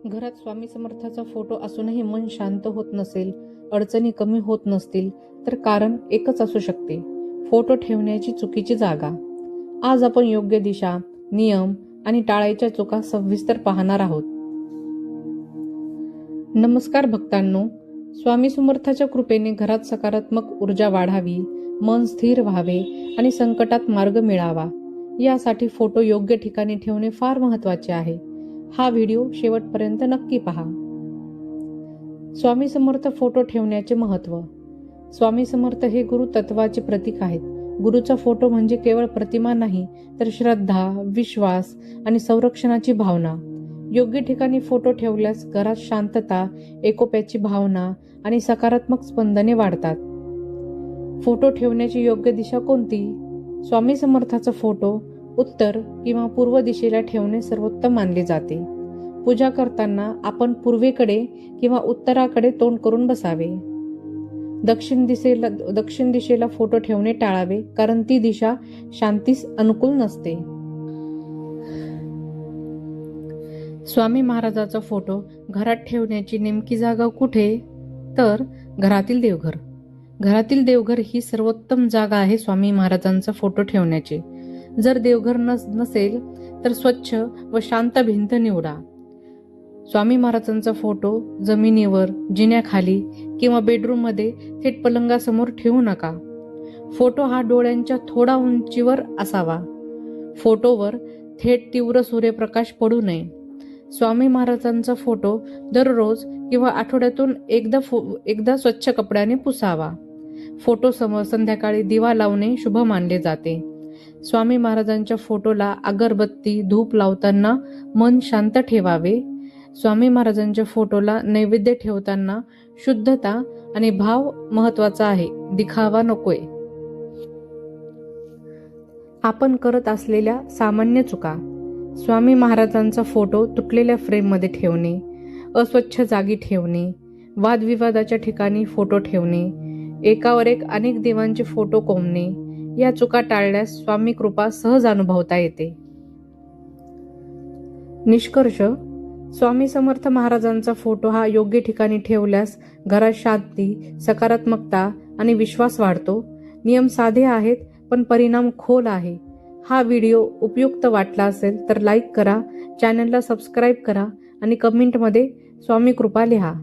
घरात स्वामी समर्थाचा फोटो असूनही मन शांत होत नसेल, अडचणी कमी होत नसतील, तर कारण एकच असू शकते, फोटो ठेवण्याची चुकीची जागा. आज आपण योग्य दिशा, नियम आणि टाळायच्या चुका सविस्तर पाहणार आहोत. नमस्कार भक्तांनो, स्वामी समर्थाच्या कृपेने घरात सकारात्मक ऊर्जा वाढावी, मन स्थिर व्हावे आणि संकटात मार्ग मिळावा, यासाठी फोटो योग्य ठिकाणी ठेवणे फार महत्त्वाचे आहे. हा व्हिडिओ शेवटपर्यंत नक्की पहा. स्वामी समर्थ फोटो ठेवण्याचे महत्त्व. स्वामी समर्थ हे गुरु तत्वाचे प्रतीक आहेत. गुरुचा फोटो म्हणजे केवळ प्रतिमा नाही, तर श्रद्धा, विश्वास आणि संरक्षणाची भावना. योग्य ठिकाणी फोटो ठेवल्यास घरात शांतता, एकोप्याची भावना आणि सकारात्मक स्पंदने वाढतात. फोटो ठेवण्याची योग्य दिशा कोणती? स्वामी समर्थाचा फोटो उत्तर किंवा पूर्व दिशेला ठेवणे सर्वोत्तम मानले जाते. पूजा करताना आपण पूर्वेकडे किंवा उत्तराकडे तोंड करून बसावे. दक्षिण दिशेला फोटो ठेवणे टाळावे, कारण ती दिशा शांतीस अनुकूल नसते. स्वामी महाराजाचा फोटो घरात ठेवण्याची नेमकी जागा कुठे? तर घरातील देवघर. घरातील देवघर ही सर्वोत्तम जागा आहे स्वामी महाराजांचा फोटो ठेवण्याची. जर देवघर नसेल तर स्वच्छ व शांत भिंत निवडा. स्वामी महाराजांचा फोटो जमिनीवर, जिन्याखाली किंवा बेडरूम मध्ये थेट पलंगासमोर ठेवू नका. फोटो हा डोळ्यांच्या थोडा उंचीवर असावा. फोटोवर थेट तीव्र सूर्यप्रकाश पडू नये. स्वामी महाराजांचा फोटो दररोज किंवा आठवड्यातून एकदा स्वच्छ कपड्याने पुसावा. फोटो समोर संध्याकाळी दिवा लावणे शुभ मानले जाते. स्वामी महाराजांच्या फोटोला अगरबत्ती, धूप लावताना मन शांत ठेवावे. स्वामी महाराजांच्या फोटोला नैवेद्य ठेवताना शुद्धता आणि भाव महत्वाचा आहे, दिखावा नकोय. आपण करत असलेल्या सामान्य चुका. स्वामी महाराजांचा फोटो तुटलेल्या फ्रेममध्ये ठेवणे, अस्वच्छ जागी ठेवणे, वादविवादाच्या ठिकाणी फोटो ठेवणे, एकावर एक अनेक देवांचे फोटो कोंबणे, या चुका टाळल्यास स्वामी कृपा सहज अनुभवता येते. निष्कर्ष. स्वामी समर्थ महाराजांचा फोटो हा योग्य ठिकाणी ठेवल्यास घरात शांती, सकारात्मकता आणि विश्वास वाढतो. नियम साधे आहेत, पण परिणाम खोल आहे. हा व्हिडिओ उपयुक्त वाटला असेल तर लाईक करा, चॅनलला सबस्क्राईब करा आणि कमेंटमध्ये स्वामी कृपा लिहा.